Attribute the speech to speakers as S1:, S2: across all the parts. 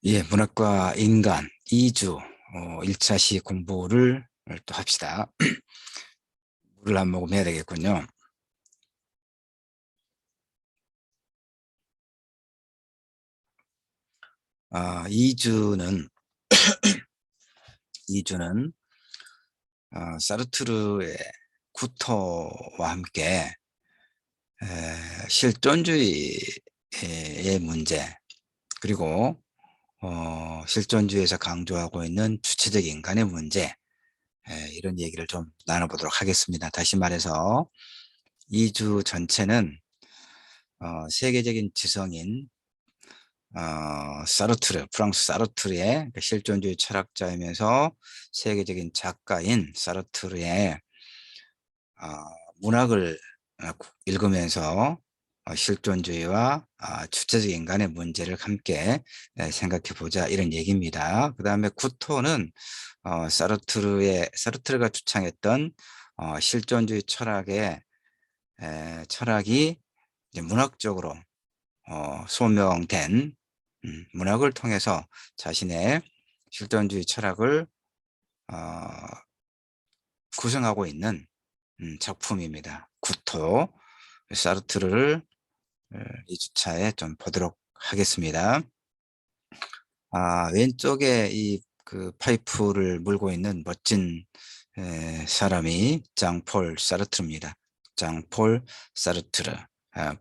S1: 예, 문학과 인간 2주 1차 시 공부를 또 합시다. 물을 한 모금 해야 되겠군요. 아, 2주는 사르트르의 구토와 함께 실존주의의 문제, 그리고 실존주의에서 강조하고 있는 주체적 인간의 문제, 이런 얘기를 좀 나눠보도록 하겠습니다. 다시 말해서 2주 전체는 세계적인 지성인 사르트르, 프랑스 사르트르의 그 실존주의 철학자이면서 세계적인 작가인 사르트르의 어, 문학을 읽으면서 실존주의와 주체적 인간의 문제를 함께 생각해 보자, 이런 얘기입니다. 그 다음에 구토는 사르트르가 주창했던 실존주의 철학이 이제 문학적으로 소명된, 문학을 통해서 자신의 실존주의 철학을 어, 구성하고 있는 작품입니다. 구토 사르트르를 2주차에 좀 보도록 하겠습니다. 왼쪽에 이 그 파이프를 물고 있는 멋진 사람이 장폴 사르트르입니다. 장폴 사르트르,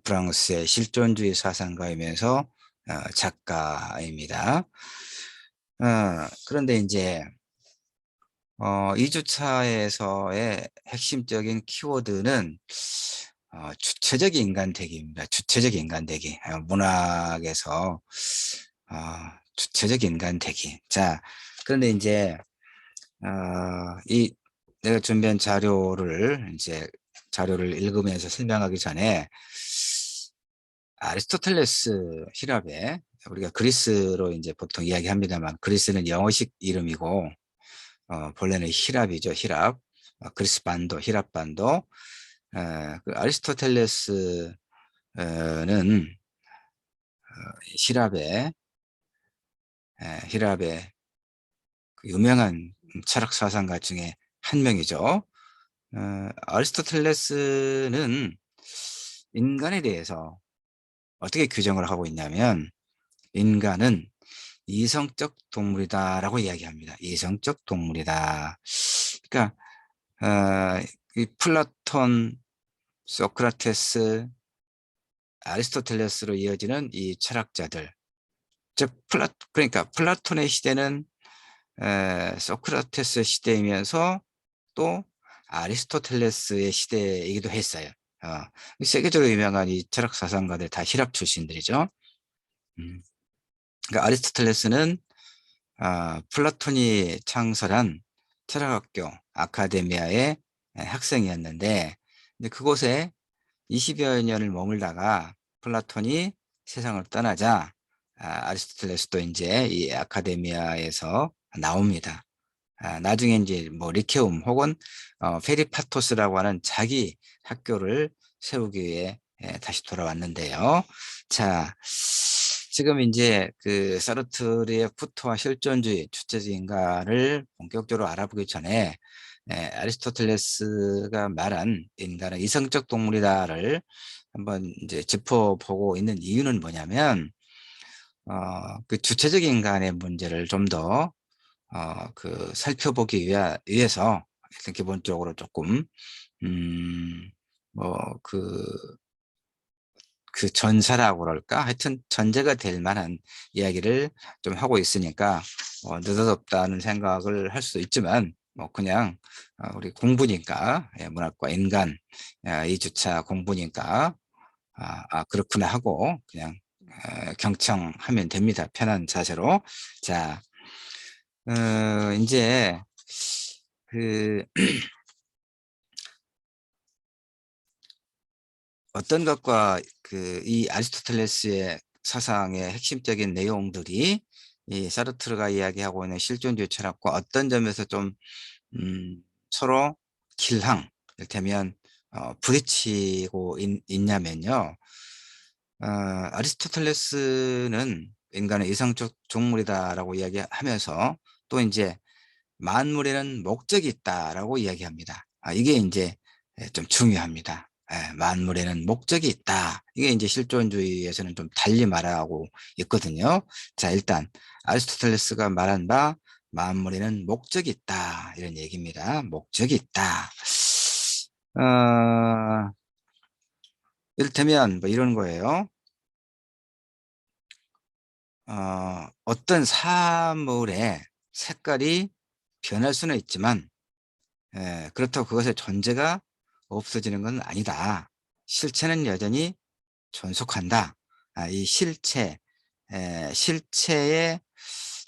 S1: 프랑스의 실존주의 사상가이면서 작가입니다. 그런데 이제 2주차에서의 핵심적인 키워드는 주체적 인간대기입니다. 주체적 인간대기. 문학에서 주체적 인간대기. 자, 그런데 이제 내가 준비한 자료를 읽으면서 설명하기 전에 아리스토텔레스, 히랍에, 우리가 그리스로 이제 보통 이야기합니다만 그리스는 영어식 이름이고 본래는 히랍이죠. 히랍. 그리스 반도, 히랍 반도. 그 아리스토텔레스는 히랍의 히랍의 그 유명한 철학 사상가 중에 한 명이죠. 아리스토텔레스는 인간에 대해서 어떻게 규정을 하고 있냐면, 인간은 이성적 동물이다라고 이야기합니다. 이성적 동물이다. 그러니까 이 플라톤, 소크라테스, 아리스토텔레스로 이어지는 이 철학자들, 즉 그러니까 플라톤의 시대는 소크라테스의 시대이면서 또 아리스토텔레스의 시대이기도 했어요. 세계적으로 유명한 이 철학 사상가들 다 히랍 출신들이죠. 음. 그러니까 아리스토텔레스는 플라톤이 창설한 철학학교 아카데미아의 학생이었는데, 근데 그곳에 20여 년을 머물다가 플라톤이 세상을 떠나자 아리스토텔레스도 이제 이 아카데미아에서 나옵니다. 나중에 이제 뭐 리케움 혹은 페리파토스라고 하는 자기 학교를 세우기 위해 다시 돌아왔는데요. 자, 지금 이제 그 사르트르의 구토와 실존주의, 주체적 인간을 본격적으로 알아보기 전에 아리스토텔레스가 말한 인간은 이성적 동물이다를 한번 이제 짚어보고 있는 이유는 뭐냐면, 그 주체적 인간의 문제를 좀 더 그 살펴보기 위해서 일단 기본적으로 조금 음, 뭐 그 전사라고 그럴까? 하여튼 전제가 될 만한 이야기를 좀 하고 있으니까 느닷없다는 생각을 할 수도 있지만, 뭐 그냥 우리 공부니까, 문학과 인간 2주차 공부니까 그렇구나 하고 그냥 경청하면 됩니다. 편한 자세로. 자, 이제 그 어떤 것과 그 이 아리스토텔레스의 사상의 핵심적인 내용들이 이 사르트르가 이야기하고 있는 실존주의 철학과 어떤 점에서 좀 서로 길항, 이를테면 부딪히고 있냐면요. 아리스토텔레스는 인간은 이성적 동물이다라고 이야기하면서 또 이제 만물에는 목적이 있다라고 이야기합니다. 이게 이제 좀 중요합니다. 만물에는 목적이 있다. 이게 이제 실존주의에서는 좀 달리 말하고 있거든요. 자, 일단 아리스토텔레스가 말한 바 만물에는 목적이 있다. 이런 얘기입니다. 목적이 있다. 어, 이를테면 뭐 이런 거예요. 어떤 사물의 색깔이 변할 수는 있지만 그렇다고 그것의 존재가 없어지는 건 아니다. 실체는 여전히 존속한다. 이 실체의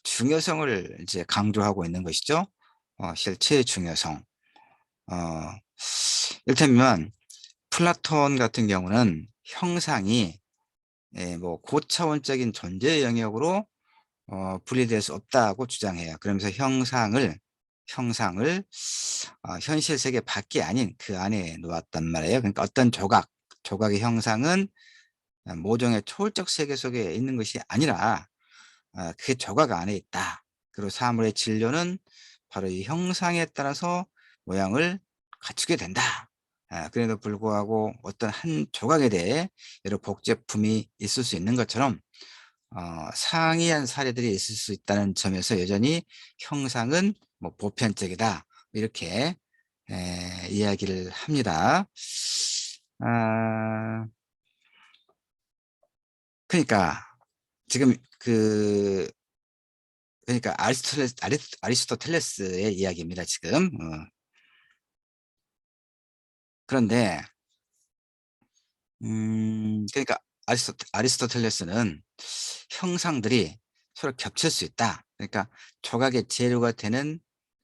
S1: 중요성을 이제 강조하고 있는 것이죠. 실체의 중요성. 어, 이를테면 플라톤 같은 경우는 형상이 뭐 고차원적인 존재 영역으로 분리될 수 없다고 주장해요. 그러면서 형상을 현실 세계 밖이 아닌 그 안에 놓았단 말이에요. 그러니까 어떤 조각의 형상은 모종의 초월적 세계 속에 있는 것이 아니라 그 조각 안에 있다. 그리고 사물의 진료는 바로 이 형상에 따라서 모양을 갖추게 된다. 그래도 불구하고 어떤 한 조각에 대해 여러 복제품이 있을 수 있는 것처럼 상이한 사례들이 있을 수 있다는 점에서 여전히 형상은 뭐 보편적이다. 이렇게 이야기를 합니다. 아, 그러니까 지금 그러니까 아리스토텔레스의 이야기입니다. 지금. 그런데 그러니까 아리스토텔레스는 형상들이 서로 겹칠 수 있다. 그러니까 조각의 재료가 되는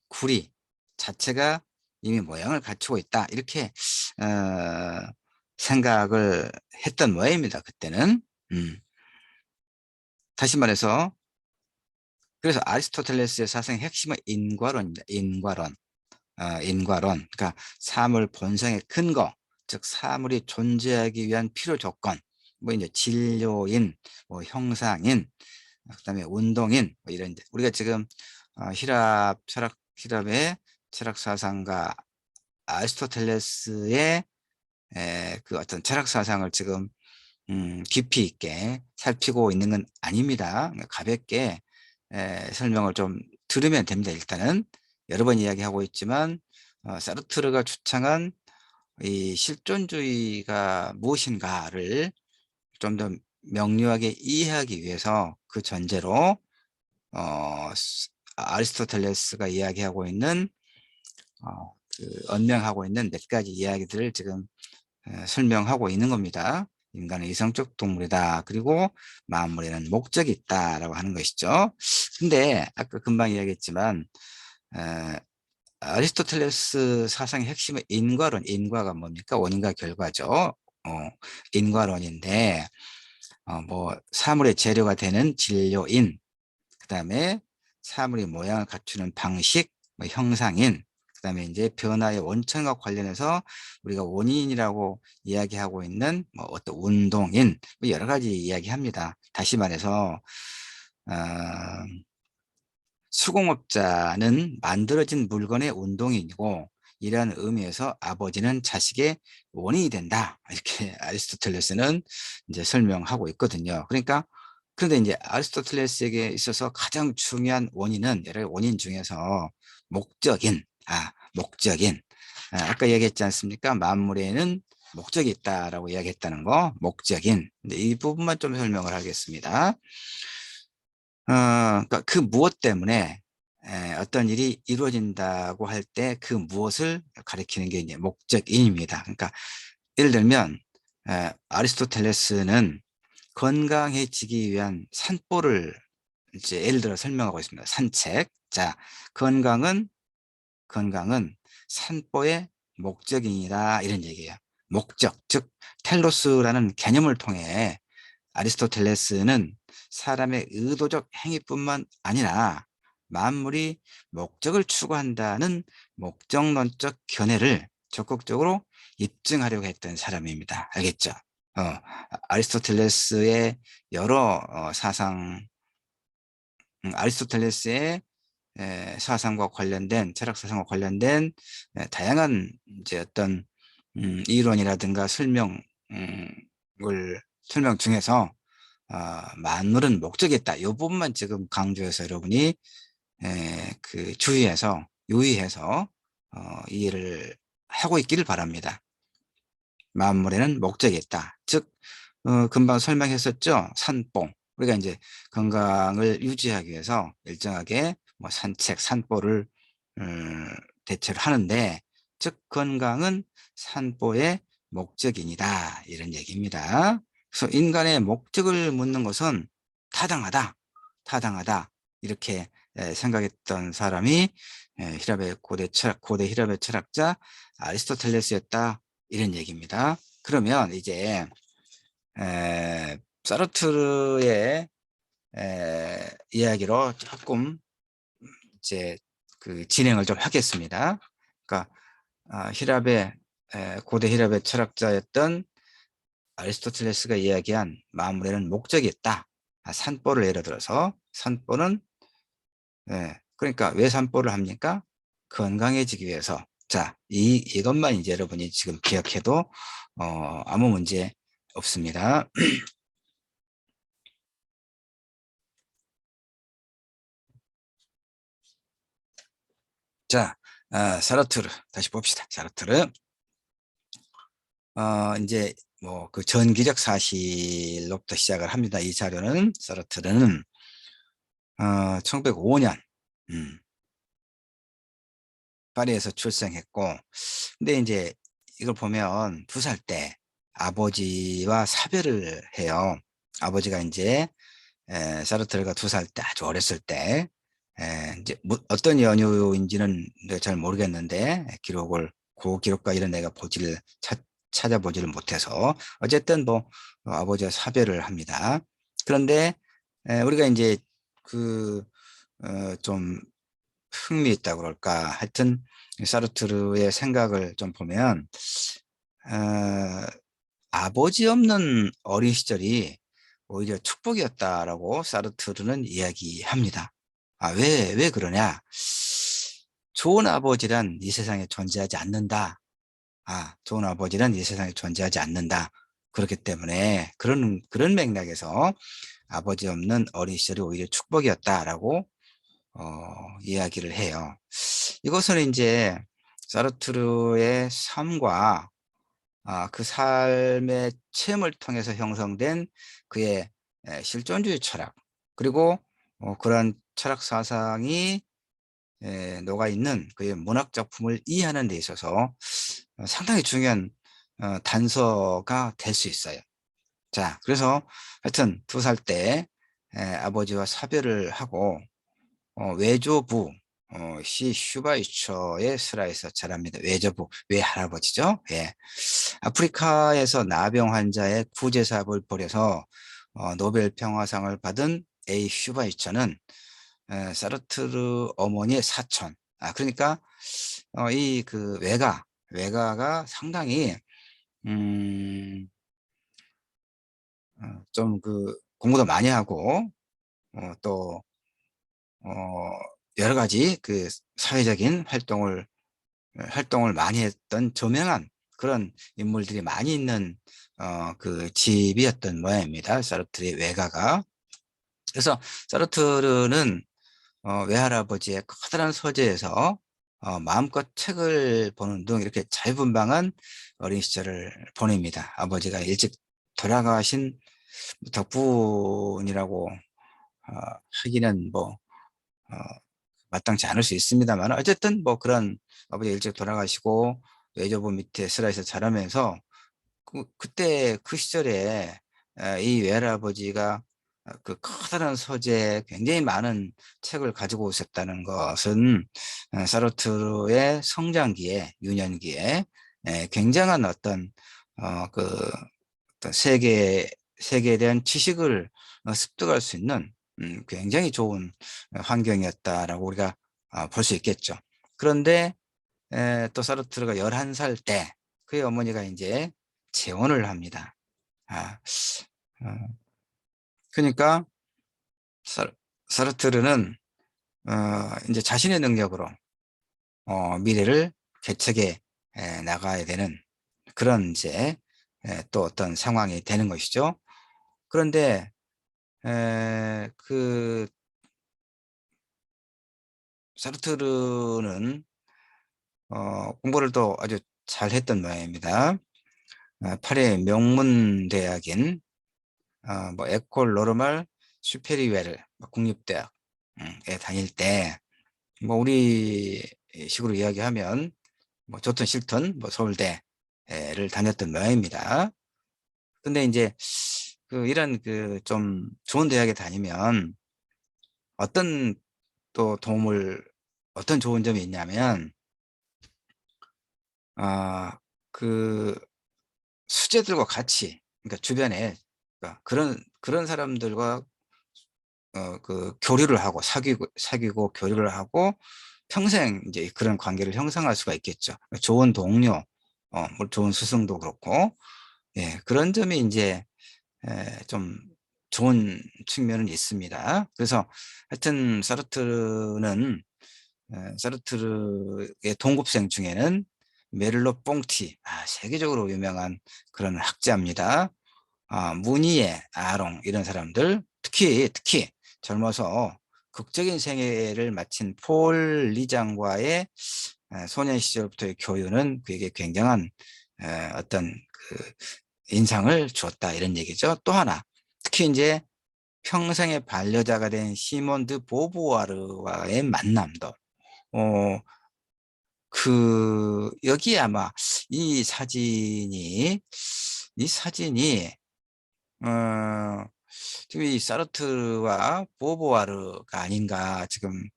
S1: 구리 자체가 이미 모양을 갖추고 있다. 이렇게 생각을 했던 모양입니다. 그때는. 음. 다시 말해서 그래서 아리스토텔레스의 사상의 핵심은 인과론입니다. 인과론. 그러니까 사물 본성의 근거, 즉 사물이 존재하기 위한 필요 조건, 뭐 이제 진료인, 뭐 형상인, 그다음에 운동인, 뭐 이런 우리가 지금 히랍의 철학 사상가 아리스토텔레스의 그 어떤 철학 사상을 지금 깊이 있게 살피고 있는 건 아닙니다. 가볍게 설명을 좀 들으면 됩니다. 일단은 여러 번 이야기하고 있지만 사르트르가 주창한 이 실존주의가 무엇인가를 좀 더 명료하게 이해하기 위해서 그 전제로 아리스토텔레스가 이야기하고 있는 언명하고 있는 몇 가지 이야기들을 지금 설명하고 있는 겁니다. 인간은 이성적 동물이다. 그리고 만물에는 목적이 있다라고 하는 것이죠. 근데 아까 금방 이야기했지만 아리스토텔레스 사상의 핵심은 인과가 뭡니까? 원인과 결과죠. 인과론인데 뭐 사물의 재료가 되는 진료인, 그다음에 사물이 모양을 갖추는 방식, 뭐 형상인, 그다음에 이제 변화의 원천과 관련해서 우리가 원인이라고 이야기하고 있는 뭐 어떤 운동인, 뭐 여러 가지 이야기합니다. 다시 말해서 어, 수공업자는 만들어진 물건의 운동인이고 이러한 의미에서 아버지는 자식의 원인이 된다. 이렇게 아리스토텔레스는 이제 설명하고 있거든요. 그러니까 그런데 이제 아리스토텔레스에게 있어서 가장 중요한 원인은 여러 원인 중에서 목적인. 아까 얘기했지 않습니까? 만물에는 목적이 있다라고 이야기했다는 거, 목적인. 근데 이 부분만 좀 설명을 하겠습니다. 그러니까 그 무엇 때문에 어떤 일이 이루어진다고 할 때 그 무엇을 가리키는 게 이제 목적인입니다. 그러니까 예를 들면 아리스토텔레스는 건강해지기 위한 산보를 이제 예를 들어 설명하고 있습니다. 산책. 자, 건강은 산보의 목적이다 이런 얘기예요. 목적, 즉 텔로스라는 개념을 통해 아리스토텔레스는 사람의 의도적 행위뿐만 아니라 만물이 목적을 추구한다는 목적론적 견해를 적극적으로 입증하려고 했던 사람입니다. 알겠죠? 아리스토텔레스의 여러 사상 아리스토텔레스의 사상과 관련된 철학 사상과 관련된 다양한 이제 어떤 이론이라든가 설명 중에서 만물은 목적이 있다. 이 부분만 지금 강조해서 여러분이 그 주의해서 유의해서 이해를 하고 있기를 바랍니다. 만물에는 목적이 있다. 즉 금방 설명했었죠. 산보. 우리가 이제 건강을 유지하기 위해서 일정하게 뭐 산책, 산보를 대체로 하는데, 즉 건강은 산보의 목적이다, 이런 얘기입니다. 그래서 인간의 목적을 묻는 것은 타당하다, 타당하다, 이렇게 생각했던 사람이 힐랍의 고대 힐랍의 철학자 아리스토텔레스였다, 이런 얘기입니다. 그러면 이제 사르트르의 이야기로 조금 이제 그 진행을 좀 하겠습니다. 그러니까 고대 힐랍의 철학자였던 아리스토텔레스가 이야기한 만물에는 목적이 있다. 산보를 예를 들어서 산보는 그러니까 왜 산보를 합니까? 건강해지기 위해서. 자, 이것만 이제 여러분이 지금 기억해도 아무 문제 없습니다. 자, 사르트르 다시 봅시다. 사르트르 이제 뭐 그 전기적 사실로부터 시작을 합니다. 이 자료는 사르트르는 1905년 파리에서 출생했고, 근데 이제 이걸 보면 2살 때 아버지와 사별을 해요. 아버지가 이제 사르트르가 2살 때, 아주 어렸을 때 이제 어떤 연유인지는 내가 잘 모르겠는데, 그 기록과 이런 내가 찾아보지를 못해서 어쨌든 뭐 아버지와 사별을 합니다. 그런데 우리가 이제 그 좀 흥미있다고 그럴까, 하여튼 사르트르의 생각을 좀 보면 어, 아버지 없는 어린 시절이 오히려 축복이었다라고 사르트르는 이야기합니다. 왜 그러냐? 좋은 아버지란 이 세상에 존재하지 않는다. 좋은 아버지란 이 세상에 존재하지 않는다. 그렇기 때문에 그런 맥락에서 아버지 없는 어린 시절이 오히려 축복이었다라고 이야기를 해요. 이것은 이제 사르트르의 삶과 그 삶의 체험을 통해서 형성된 그의 실존주의 철학, 그리고 그런 철학 사상이 녹아 있는 그의 문학 작품을 이해하는 데 있어서 상당히 중요한 단서가 될 수 있어요. 자, 그래서 하여튼 2살 때 아버지와 사별을 하고 외조부 시 슈바이처의 슬하에서 자랍니다. 외할아버지죠. 예. 아프리카에서 나병 환자의 구제 사업을 벌여서 노벨 평화상을 받은 A 슈바이처는 사르트르 어머니의 사촌. 그러니까 이 그 외가가 상당히 음, 좀 그 공부도 많이 하고 또 어, 여러 가지 그 사회적인 활동을 많이 했던 저명한 그런 인물들이 많이 있는 그 집이었던 모양입니다. 사르트르의 외가가. 그래서 사르트르는 외할아버지의 커다란 서재에서 마음껏 책을 보는 등 이렇게 자유분방한 어린 시절을 보냅니다. 아버지가 일찍 돌아가신 덕분이라고 하기는 뭐 마땅치 않을 수 있습니다만, 어쨌든 뭐 그런 아버지 일찍 돌아가시고 외조부 밑에 슬라에서 자라면서 그때 그 시절에 이 외할아버지가 그 커다란 서재에 굉장히 많은 책을 가지고 오셨다는 것은 사르트르의 성장기에, 유년기에 굉장한 그 어떤 세계에 대한 지식을 습득할 수 있는 굉장히 좋은 환경이었다라고 우리가 볼 수 있겠죠. 그런데 또 사르트르가 11살 때 그의 어머니가 이제 재혼을 합니다. 아, 어, 그러니까 사르트르는 이제 자신의 능력으로 미래를 개척해 나가야 되는 그런 이제 또 어떤 상황이 되는 것이죠. 그런데 그 사르트르는 공부를 또 아주 잘했던 모양입니다. 파리의 명문 대학인 뭐 에콜 노르말 슈페리웨르 국립대학에 다닐 때 뭐 우리 식으로 이야기하면 뭐 좋든 싫든 뭐 서울대를 다녔던 모양입니다. 근데 이제 이런 좀 좋은 대학에 다니면 어떤 또 어떤 좋은 점이 있냐면 아 그 수재들과 같이, 그러니까 주변에, 그러니까 그런 사람들과 교류를 하고 사귀고 교류를 하고 평생 이제 그런 관계를 형성할 수가 있겠죠. 좋은 동료, 뭐 좋은 스승도 그렇고, 예, 그런 점이 이제 좀 좋은 측면은 있습니다. 그래서 하여튼 사르트르의 동급생 중에는 메를로 뽕티, 세계적으로 유명한 그런 학자입니다. 무니에, 아롱 이런 사람들, 특히 젊어서 극적인 생애를 마친 폴 리장과의 소년 시절부터의 교류는 그에게 굉장한 어떤 인상을 주었다 이런 얘기죠. 또 하나, 특히 이제 평생의 반려자가 된 시몬 드 보부아르와의 만남도 어, 여기에 아마 이 사진이 이 사진이 어, 지금 이 사르트르와 보보아르가 아닌가 지금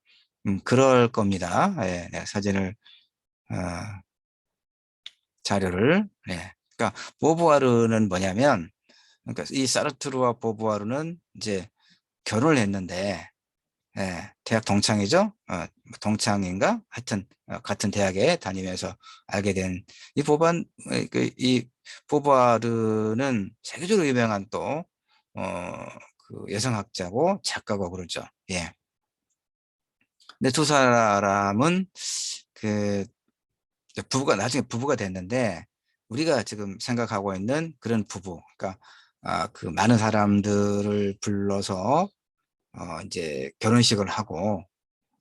S1: 그럴 겁니다. 예, 내가 사진을 어, 자료를, 네. 그러니까 보보아르는 뭐냐면, 그러니까 이 사르트르와 보보아르는 이제 결혼을 했는데, 예, 대학 동창이죠. 뭐 동창인가? 하여튼 같은 대학에 다니면서 알게 된 이 보바르는 세계적으로 유명한 또 여성학자고 작가고 그러죠. 예. 근데 두 사람은 그 나중에 부부가 됐는데, 우리가 지금 생각하고 있는 그런 부부, 그러니까 많은 사람들을 불러서 이제 결혼식을 하고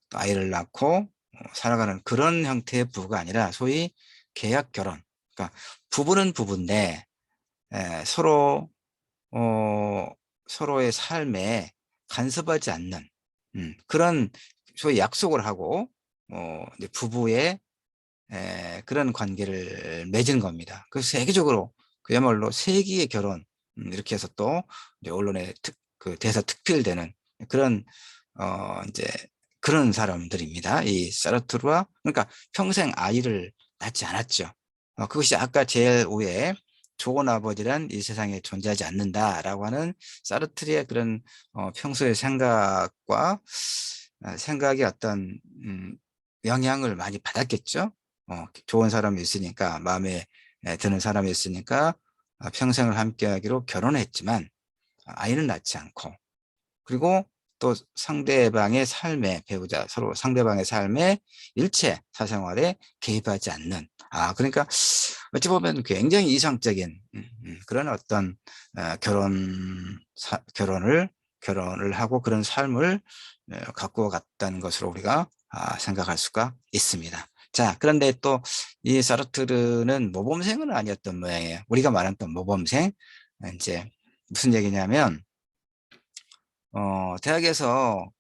S1: 또 아이를 낳고 살아가는 그런 형태의 부부가 아니라 소위 계약 결혼. 그러니까 부부는 부부인데 서로 서로의 삶에 간섭하지 않는 그런 소위 약속을 하고 이제 부부의 그런 관계를 맺은 겁니다. 그래서 세계적으로 그야말로 세기의 결혼, 이렇게 해서 또 이제 언론에 대사 특필되는 그런 이제 그런 사람들입니다. 이 사르트르와, 그러니까 평생 아이를 낳지 않았죠. 그것이 아까 제일 위에 좋은 아버지란 이 세상에 존재하지 않는다라고 하는 사르트르의 그런 평소의 생각의 어떤 영향을 많이 받았겠죠. 좋은 사람이 있으니까, 마음에 드는 사람이 있으니까 평생을 함께하기로 결혼했지만 아이는 낳지 않고, 그리고 또 상대방의 삶에, 배우자 서로 상대방의 삶에 일체 사생활에 개입하지 않는, 그러니까 어찌 보면 굉장히 이상적인 그런 어떤 결혼을 하고 그런 삶을 갖고 갔다는 것으로 우리가 생각할 수가 있습니다. 자, 그런데 또 이 사르트르는 모범생은 아니었던 모양이에요. 우리가 말했던 모범생, 이제 무슨 얘기냐면 대학에서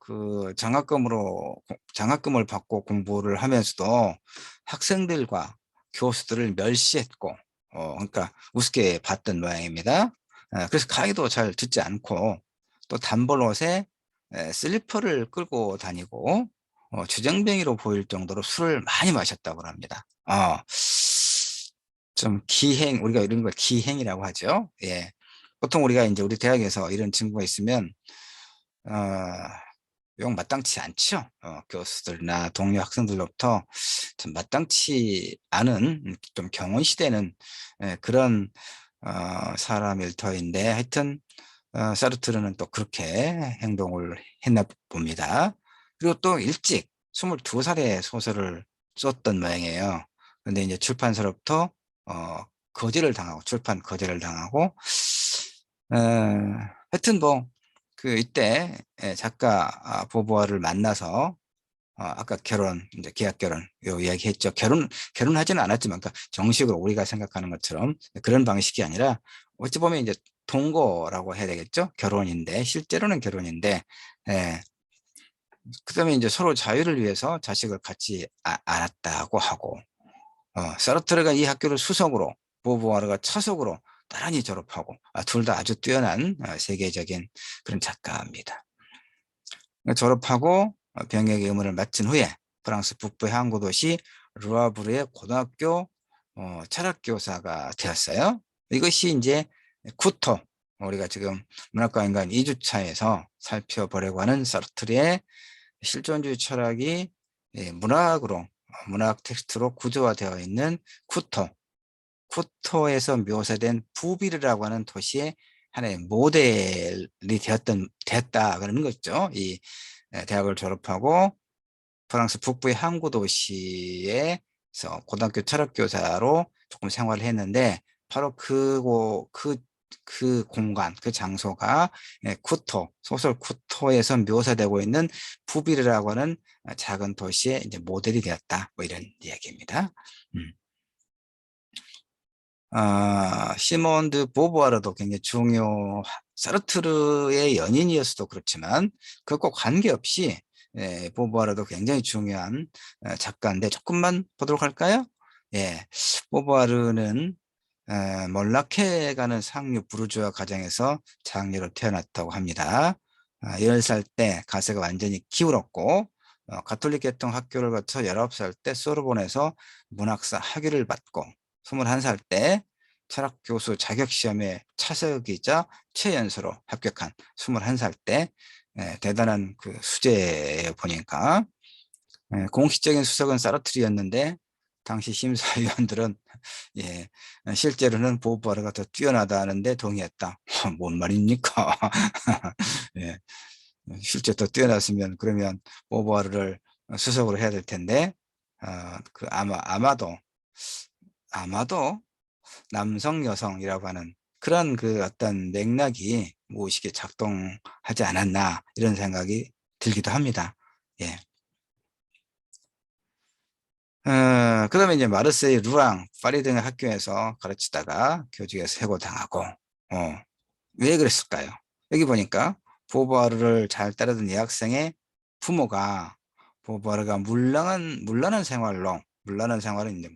S1: 장학금을 받고 공부를 하면서도 학생들과 교수들을 멸시했고, 그러니까 우습게 봤던 모양입니다. 그래서 강의도 잘 듣지 않고, 또 단벌옷에 슬리퍼를 끌고 다니고, 주정뱅이로 보일 정도로 술을 많이 마셨다고 합니다. 좀 우리가 이런 걸 기행이라고 하죠. 예. 보통 우리가 이제 우리 대학에서 이런 친구가 있으면 어, 용 마땅치 않죠. 교수들이나 동료 학생들로부터 좀 마땅치 않은 좀 경원시되는 그런 사람일 터인데, 하여튼 사르트르는 또 그렇게 행동을 했나 봅니다. 그리고 또 일찍 22살에 소설을 썼던 모양이에요. 근데 이제 출판사로부터 어, 거절을 당하고, 출판 거절을 당하고, 하여튼 뭐 그 이때 작가 보부아를 만나서 아까 결혼, 이제 계약 결혼, 요 이야기 했죠. 결혼하지는 않았지만, 그러니까 정식으로 우리가 생각하는 것처럼 그런 방식이 아니라, 어찌 보면 이제 동거라고 해야 되겠죠? 결혼인데, 실제로는 결혼인데, 예. 그 다음에 이제 서로 자유를 위해서 자식을 같이 안았다고 하고, 사르트르가 이 학교를 수석으로, 보부아르가 차석으로 나란히 졸업하고, 둘 다 아주 뛰어난 세계적인 그런 작가입니다. 졸업하고 병역의 의무를 마친 후에 프랑스 북부의 항구 도시 르와브르의 고등학교 철학교사가 되었어요. 이것이 이제 쿠토, 우리가 지금 문학과 인간 2주차에서 살펴보려고 하는 사르트르의 실존주의 철학이 문학으로, 문학 텍스트로 구조화되어 있는 쿠토, 쿠토에서 묘사된 부비르라고 하는 도시의 하나의 모델이 됐다 그러는 거죠. 이 대학을 졸업하고 프랑스 북부의 항구 도시에서 고등학교 철학교사로 조금 생활을 했는데, 바로 그 공간, 그 장소가 쿠토, 소설 쿠토에서 묘사되고 있는 부비르라고 하는 작은 도시의 이제 모델이 되었다. 뭐 이런 이야기입니다. 시몬 드 보부아르도 굉장히 사르트르의 연인이었어도 그렇지만 그것과 관계없이 보부아르도 굉장히 중요한 작가인데, 조금만 보도록 할까요? 예, 보부아르는 몰라케 가는 상류 부르주아 가정에서 장녀로 태어났다고 합니다. 10살 때 가세가 완전히 기울었고, 가톨릭 계통 학교를 거쳐 19살 때 소르본에서 문학사 학위를 받고, 21살 때 철학 교수 자격 시험에 차석이자 최연소로 합격한 21살 때 대단한 그 수재에 보니까 공식적인 수석은 사르트르였는데, 당시 심사위원들은 예, 실제로는 보부아르가 더 뛰어나다는데 동의했다. 뭔 말입니까? 예, 실제 더 뛰어났으면 그러면 보부아르를 수석으로 해야 될 텐데, 아마도 남성 여성이라고 하는 그런 그 어떤 맥락이 무의식에 작동하지 않았나, 이런 생각이 들기도 합니다. 예. 그다음에 이제 마르세유, 루앙, 파리 등의 학교에서 가르치다가 교직에서 해고당하고, 왜 그랬을까요? 여기 보니까 보부아르를 잘 따르던 여학생의 부모가 보부아르가 물란한 생활은 이제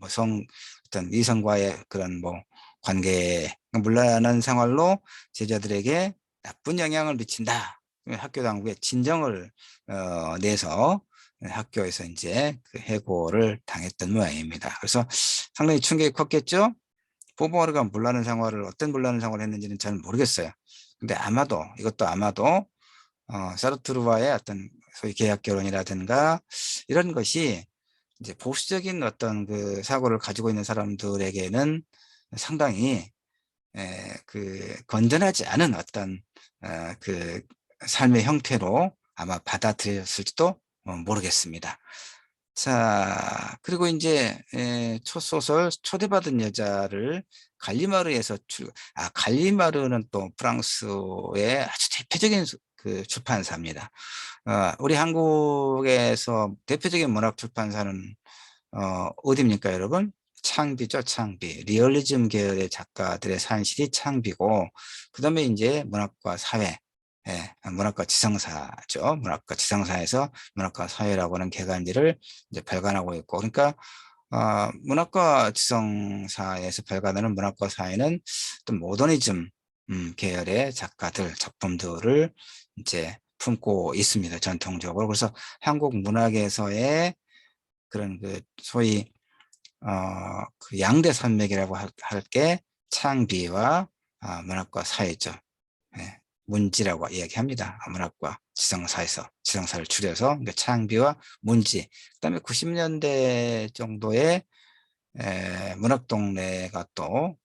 S1: 어떤 이성과의 그런 뭐 관계, 물란한 생활로 제자들에게 나쁜 영향을 미친다. 학교 당국에 진정을 내서 학교에서 이제 그 해고를 당했던 모양입니다. 그래서 상당히 충격이 컸겠죠? 보부아르가 어떤 문란한 생활을 했는지는 잘 모르겠어요. 근데 이것도 아마도 사르트르와의 어떤 소위 계약 결혼이라든가 이런 것이 이제 보수적인 어떤 그 사고를 가지고 있는 사람들에게는 상당히 그 건전하지 않은 어떤 그 삶의 형태로 아마 받아들였을지도 모르겠습니다. 자, 그리고 이제 첫 소설 초대받은 여자를 갈리마르는 또 프랑스의 아주 대표적인 그 출판사입니다. 우리 한국에서 대표적인 문학 출판사는 어디입니까, 여러분? 창비죠, 창비. 리얼리즘 계열의 작가들의 산실이 창비고, 그 다음에 이제 문학과 사회, 문학과 지성사죠. 문학과 지성사에서 문학과 사회라고 하는 개간지를 이제 발간하고 있고, 그러니까 문학과 지성사에서 발간하는 문학과 사회는 또 모더니즘 계열의 작품들을 이제 품고 있습니다, 전통적으로. 그래서 한국 문학에서의 그런 그 소위 그 양대 산맥이라고 할 게 창비와 문학과 사회죠. 예, 문지라고 이야기합니다. 문학과 지성사에서 지성사를 줄여서 그러니까 창비와 문지. 그다음에 90년대 정도에 문학동네가 또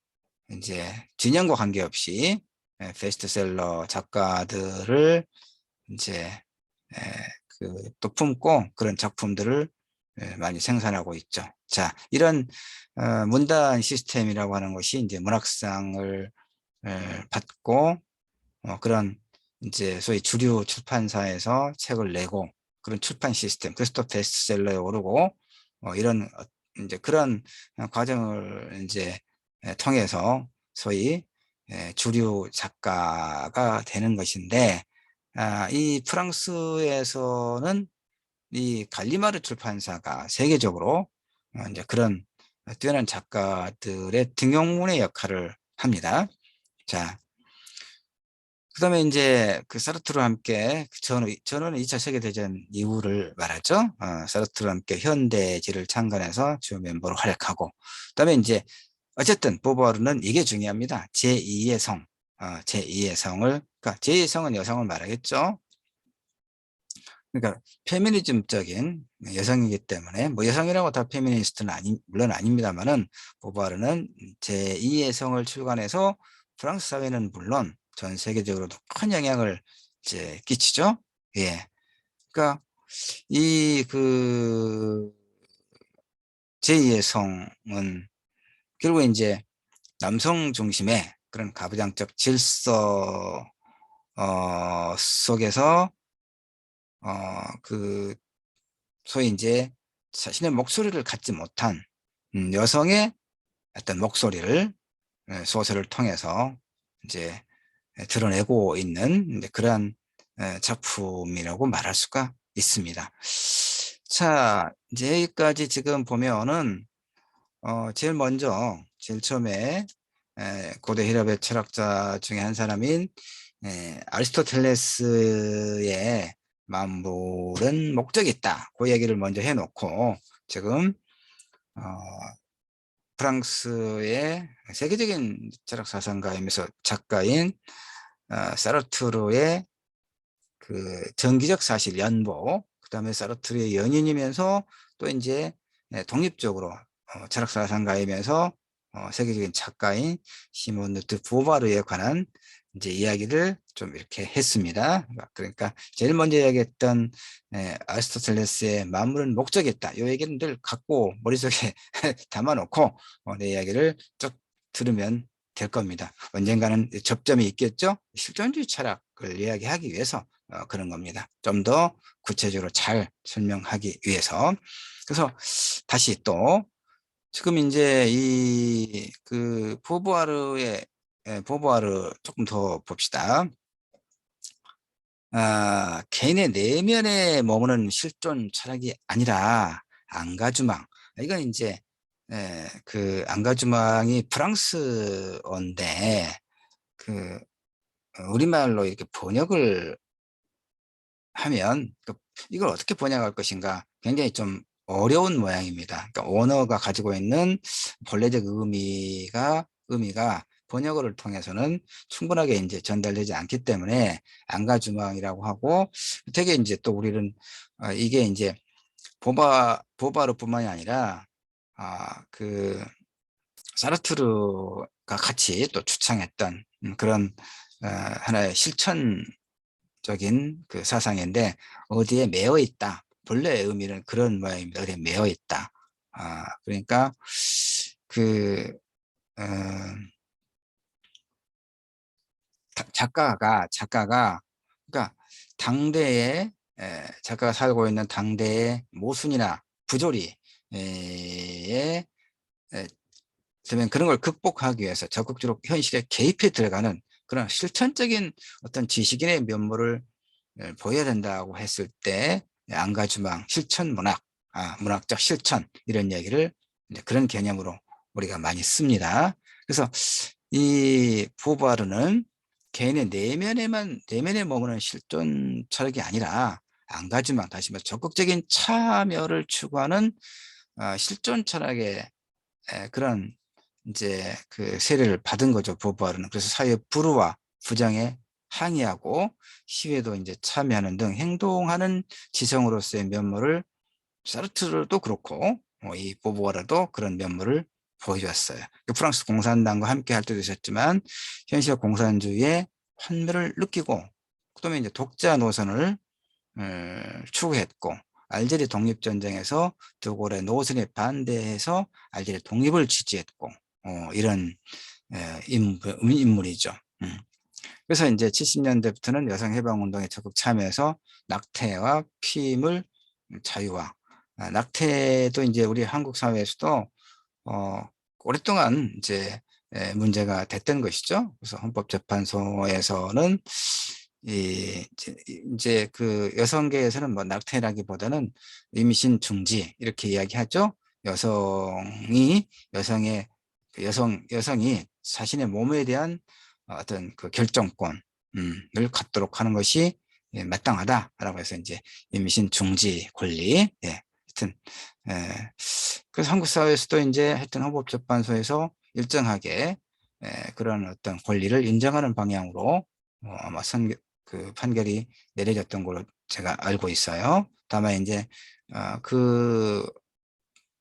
S1: 이제 진영과 관계없이 베스트셀러 작가들을 이제 또 품고 그런 작품들을 많이 생산하고 있죠. 자, 이런 문단 시스템이라고 하는 것이 이제 문학상을 받고 그런 이제 소위 주류 출판사에서 책을 내고 그런 출판 시스템, 그래서 또 베스트셀러에 오르고 이런 이제 그런 과정을 이제 통해서 소위 주류 작가가 되는 것인데, 이 프랑스에서는 이 갈리마르 출판사가 세계적으로 이제 그런 뛰어난 작가들의 등용문의 역할을 합니다. 자, 그다음에 이제 그 사르트르와 함께 저는 2차 세계대전 이후를 말하죠. 사르트르와 함께 현대지를 창간해서 주요 멤버로 활약하고, 그다음에 이제 어쨌든 보부아르는 이게 중요합니다. 제2의 성, 제2의 성을, 그러니까 제2의 성은 여성을 말하겠죠. 그러니까 페미니즘적인 여성이기 때문에, 뭐 여성이라고 다 페미니스트는 물론 아닙니다만은, 보부아르는 제2의 성을 출간해서 프랑스 사회는 물론 전 세계적으로도 큰 영향을 이제 끼치죠. 예. 그러니까 이 그 제2의 성은 결국 이제 남성 중심의 그런 가부장적 질서 속에서 그 소위 이제 자신의 목소리를 갖지 못한 여성의 어떤 목소리를 소설을 통해서 이제 드러내고 있는 이제 그러한 작품이라고 말할 수가 있습니다. 자, 이제 여기까지 지금 보면은 제일 처음에 고대 히랍의 철학자 중에 한 사람인 아리스토텔레스의 만물은 목적이 있다. 그 얘기를 먼저 해놓고 지금 어, 프랑스의 세계적인 철학 사상가이면서 작가인 사르트르의 그 정기적 사실 연보, 그다음에 사르트르의 연인이면서 또 이제 독립적으로 철학 사상가이면서 세계적인 작가인 시몬 루트 부바르에 관한 이제 이야기를 좀 이렇게 했습니다. 그러니까 제일 먼저 이야기했던 아리스토텔레스의 만물은 목적이 있다. 이 얘기는 늘 갖고 머릿속에 담아놓고 내 이야기를 쭉 들으면 될 겁니다. 언젠가는 접점이 있겠죠. 실존주의 철학을 이야기하기 위해서 그런 겁니다. 좀 더 구체적으로 잘 설명하기 위해서. 그래서 다시 또 지금 이제 이 그 보부아르의 보부아르 조금 더 봅시다. 개인의 내면에 머무는 실존 철학이 아니라 안가주망. 이건 이제 그 안가주망이 프랑스어인데 그 우리말로 이렇게 번역을 하면 이걸 어떻게 번역할 것인가 굉장히 좀 어려운 모양입니다. 그러니까 언어가 가지고 있는 본래적 의미가 번역어를 통해서는 충분하게 이제 전달되지 않기 때문에 안가주망이라고 하고, 되게 이제 또 우리는 이게 이제 보바르뿐만이 아니라 그 사르트르가 같이 또 주창했던 그런 하나의 실천적인 그 사상인데, 어디에 매여 있다. 본래의 의미는 그런 모양입니다. 어디에 매여 있다. 그러니까 그 어, 작가가 그러니까 당대에 작가가 살고 있는 당대의 모순이나 부조리에 그러면 그런 걸 극복하기 위해서 적극적으로 현실에 개입해 들어가는 그런 실천적인 어떤 지식인의 면모를 보여야 된다고 했을 때 안가주망, 실천문학, 문학적 실천 이런 얘기를 이제 그런 개념으로 우리가 많이 씁니다. 그래서 이 부바르는 개인의 내면에 머무는 실존 철학이 아니라 안가주망, 다시 말해 적극적인 참여를 추구하는 실존 철학의 그런 이제 그 세례를 받은 거죠, 보부아르는. 그래서 사회 불우와 부정에 항의하고 시위에도 이제 참여하는 등 행동하는 지성으로서의 면모를, 사르트르도 그렇고 이 보부아르도 그런 면모를 보여줬어요. 프랑스 공산당과 함께 할 때도 있었지만 현실 공산주의의 환멸을 느끼고 그다음에 이제 독자 노선을 추구했고 알제리 독립전쟁에서 드골의 노선에 반대해서 알제리 독립을 지지했고 이런 인물이죠. 그래서 이제 70년대부터는 여성해방운동에 적극 참여해서 낙태와 피임을 자유화. 낙태도 이제 우리 한국 사회에서도 오랫동안 이제 문제가 됐던 것이죠. 그래서 헌법재판소에서는 이제 그 여성계에서는 뭐 낙태라기보다는 임신 중지 이렇게 이야기하죠. 여성의 여성이 자신의 몸에 대한 어떤 그 결정권을 갖도록 하는 것이 마땅하다라고 해서 이제 임신 중지 권리, 하여튼 그래서 한국 사회에서도 이제 하여튼 헌법재판소에서 일정하게 그런 어떤 권리를 인정하는 방향으로 아마 그 판결이 내려졌던 걸로 제가 알고 있어요. 다만 이제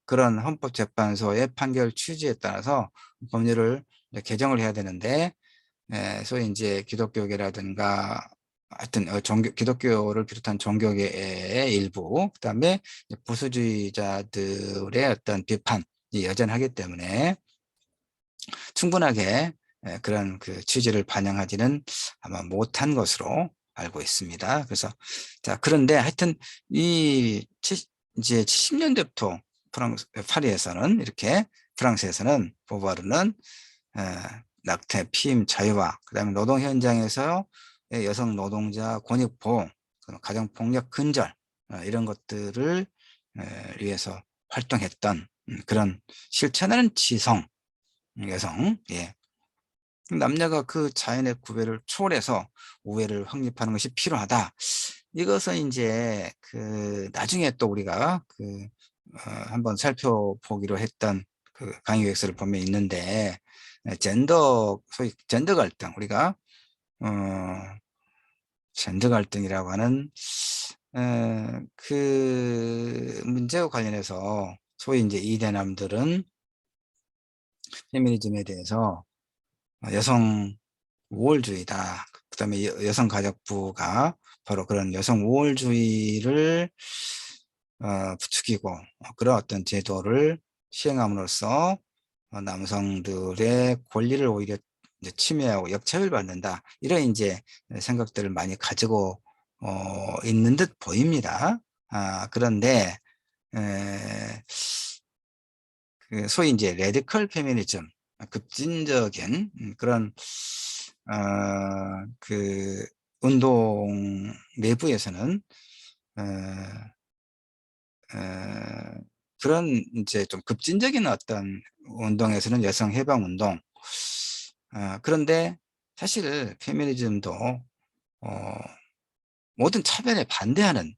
S1: 그런 헌법재판소의 판결 취지에 따라서 법률을 개정을 해야 되는데 소위 이제 기독교계라든가 하여튼 기독교를 비롯한 종교계의 일부 그다음에 보수주의자들의 어떤 비판이 여전하기 때문에 충분하게 그런 그 취지를 반영하지는 아마 못한 것으로 알고 있습니다. 그래서 자 그런데 하여튼 이제 70년대부터 파리에서는 이렇게 프랑스에서는 보바르는 낙태, 피임 자유화, 그다음에 노동 현장에서 여성 노동자 권익 보호, 가정 폭력 근절 이런 것들을 위해서 활동했던 그런 실천하는 지성 여성, 남녀가 그 자연의 구별을 초월해서 우애를 확립하는 것이 필요하다. 이것은 이제 그 나중에 또 우리가 그 한번 살펴보기로 했던 그 강의 요약서를 보면 있는데 소위 젠더 갈등 우리가 어, 젠더 갈등이라고 하는 그 문제와 관련해서 소위 이제 이대남들은 페미니즘에 대해서 여성 우월주의다. 그다음에 여성가족부가 바로 그런 여성 우월주의를 부추기고 그런 어떤 제도를 시행함으로써 남성들의 권리를 오히려 이제 침해하고 역차별 받는다. 이런 이제 생각들을 많이 가지고 있는 듯 보입니다. 그런데 그 소위 이제 레디컬 페미니즘, 급진적인 그런 그 운동 내부에서는 어, 그런 이제 좀 급진적인 어떤 운동에서는 여성 해방 운동 그런데 사실 페미니즘도 모든 차별에 반대하는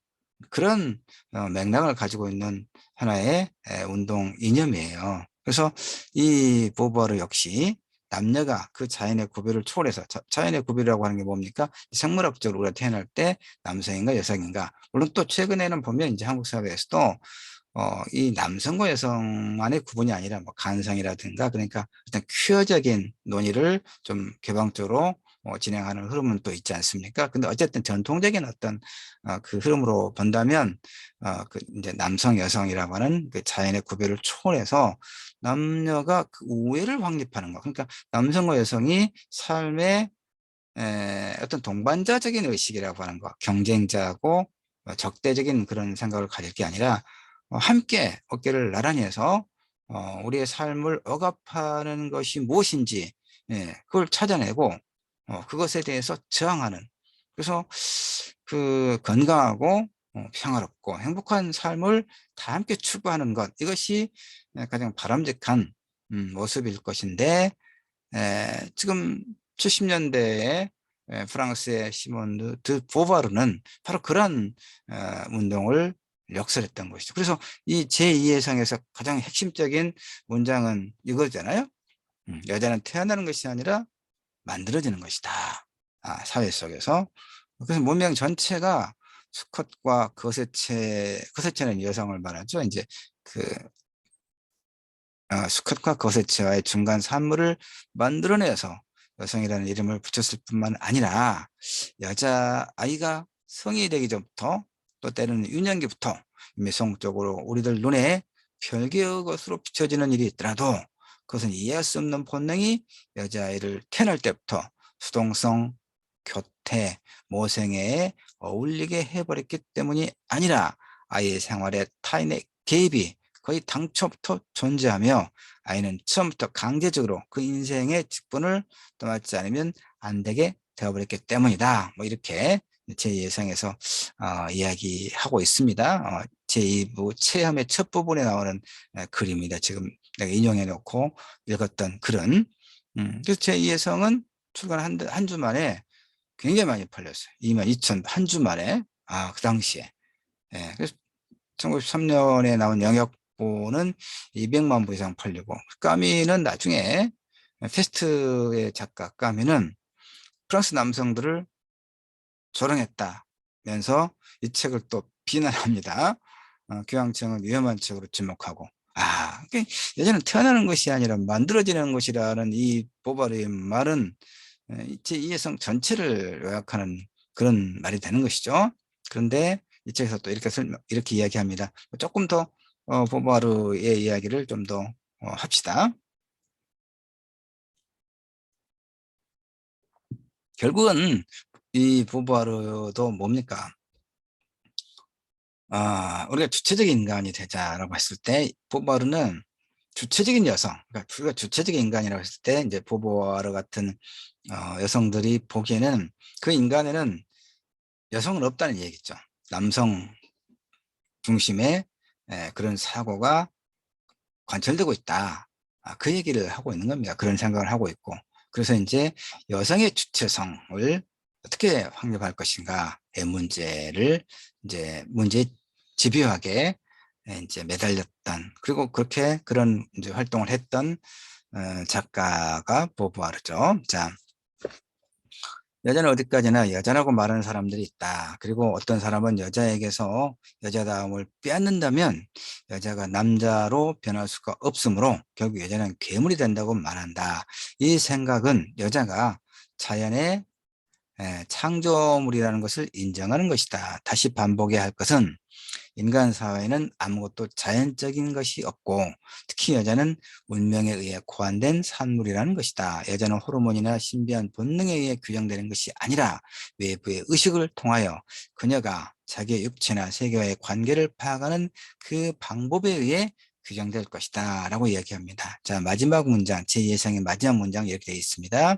S1: 그런 맥락을 가지고 있는 하나의 운동 이념이에요. 그래서 이 보버르 역시 남녀가 그 자연의 구별을 초월해서 자연의 구별이라고 하는 게 뭡니까? 생물학적으로 우리가 태어날 때 남성인가 여성인가. 물론 또 최근에는 보면 이제 한국 사회에서도 이 남성과 여성만의 구분이 아니라 뭐 간성이라든가 그러니까 어떤 퀴어적인 논의를 좀 개방적으로 진행하는 흐름은 또 있지 않습니까? 근데 어쨌든 전통적인 어떤 그 흐름으로 본다면 그 이제 남성 여성이라고 하는 그 자연의 구별을 초월해서 남녀가 그 우애를 확립하는 거. 그러니까 남성과 여성이 삶의 어떤 동반자적인 의식이라고 하는 거, 경쟁자고 적대적인 그런 생각을 가질 게 아니라 함께 어깨를 나란히 해서 우리의 삶을 억압하는 것이 무엇인지 그걸 찾아내고 그것에 대해서 저항하는 그래서 그 건강하고 평화롭고 행복한 삶을 다 함께 추구하는 것 이것이 가장 바람직한 모습일 것인데 지금 70년대에 프랑스의 시몬드 드 보바르는 바로 그런 운동을 역설했던 것이죠. 그래서 이 제2의 성에서 가장 핵심적인 문장은 이거잖아요. 여자는 태어나는 것이 아니라 만들어지는 것이다. 사회 속에서. 그래서 문명 전체가 수컷과 거세체는 여성을 말하죠. 이제 그 수컷과 거세치와의 중간 산물을 만들어내서 여성이라는 이름을 붙였을 뿐만 아니라 여자아이가 성이 되기 전부터 또 때로는 유년기부터 미성적으로 우리들 눈에 별개의 것으로 비춰지는 일이 있더라도 그것은 이해할 수 없는 본능이 여자아이를 태어날 때부터 수동성, 교태, 모생애에 어울리게 해버렸기 때문이 아니라 아이의 생활에 타인의 개입이 거의 당초부터 존재하며 아이는 처음부터 강제적으로 그 인생의 직분을 떠맡지 않으면 안 되게 되어버렸기 때문이다. 뭐 이렇게 제2예상에서 이야기하고 있습니다. 제2부 체험의 첫 부분에 나오는 글입니다. 지금 내가 인용해 놓고 읽었던 글은. 그래서 제2예성은 출간 한 주 만에 굉장히 많이 팔렸어요. 22,000 한 주 만에. 그 당시에. 예, 그래서 1993년에 나온 영역보는 200만 부 이상 팔리고, 까미는 나중에 페스트의 작가 까미는 프랑스 남성들을 조롱했다면서 이 책을 또 비난합니다. 교황청은 위험한 책으로 지목하고, 예전에 태어나는 것이 아니라 만들어지는 것이라는 이 보바리의 말은 제2해성 전체를 요약하는 그런 말이 되는 것이죠. 그런데 이 책에서 또 이렇게 이야기합니다. 조금 더 보바르의 이야기를 좀 더 합시다. 결국은 이 보바르도 뭡니까? 우리가 주체적인 인간이 되자라고 했을 때 보바르는 주체적인 여성, 그러니까 우리가 주체적인 인간이라고 했을 때 이제 보바르 같은 여성들이 보기에는 그 인간에는 여성은 없다는 얘기죠. 남성 중심의 그런 사고가 관철되고 있다. 그 얘기를 하고 있는 겁니다. 그런 생각을 하고 있고. 그래서 이제 여성의 주체성을 어떻게 확립할 것인가의 문제를 이제 문제에 집요하게 이제 매달렸던, 그리고 그렇게 그런 이제 활동을 했던 작가가 보부아르죠. 자, 여자는 어디까지나 여자라고 말하는 사람들이 있다. 그리고 어떤 사람은 여자에게서 여자다움을 빼앗는다면 여자가 남자로 변할 수가 없으므로 결국 여자는 괴물이 된다고 말한다. 이 생각은 여자가 자연의 창조물이라는 것을 인정하는 것이다. 다시 반복해야 할 것은 인간 사회에는 아무것도 자연적인 것이 없고 특히 여자는 운명에 의해 고안된 산물이라는 것이다. 여자는 호르몬이나 신비한 본능에 의해 규정되는 것이 아니라 외부의 의식을 통하여 그녀가 자기의 육체나 세계와의 관계를 파악하는 그 방법에 의해 규정될 것이다 라고 이야기합니다. 자, 마지막 문장, 제 예상의 마지막 문장 이렇게 되어 있습니다.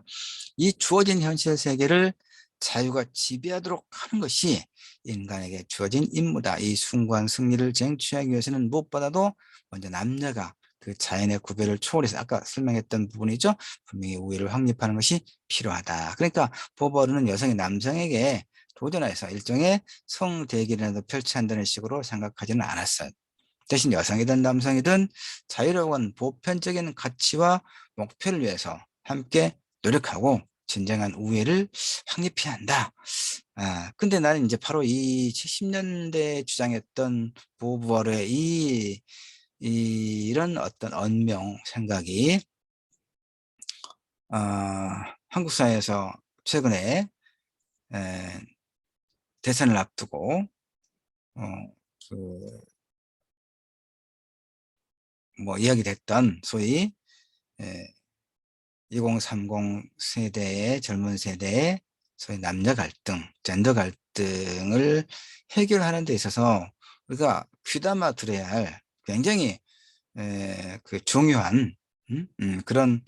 S1: 이 주어진 현실 세계를 자유가 지배하도록 하는 것이 인간에게 주어진 임무다. 이 순간 승리를 쟁취하기 위해서는 무엇보다도 먼저 남녀가 그 자연의 구별을 초월해서 아까 설명했던 부분이죠. 분명히 우위를 확립하는 것이 필요하다. 그러니까 보버르는 여성이 남성에게 도전해서 일종의 성대결이라도 펼쳐한다는 식으로 생각하지는 않았어요. 대신 여성이든 남성이든 자유라고 하는 보편적인 가치와 목표를 위해서 함께 노력하고 진정한 우애를 확립해야 한다. 근데 나는 이제 바로 이 70년대 주장했던 보부아르의 이런 어떤 언명 생각이 한국 사회에서 최근에 에, 대선을 앞두고 어, 그, 뭐 이야기됐던 소위 2030 세대의 젊은 세대의 소위 남녀 갈등, 젠더 갈등을 해결하는 데 있어서 우리가 귀담아 들어야 할 굉장히 그 중요한 그런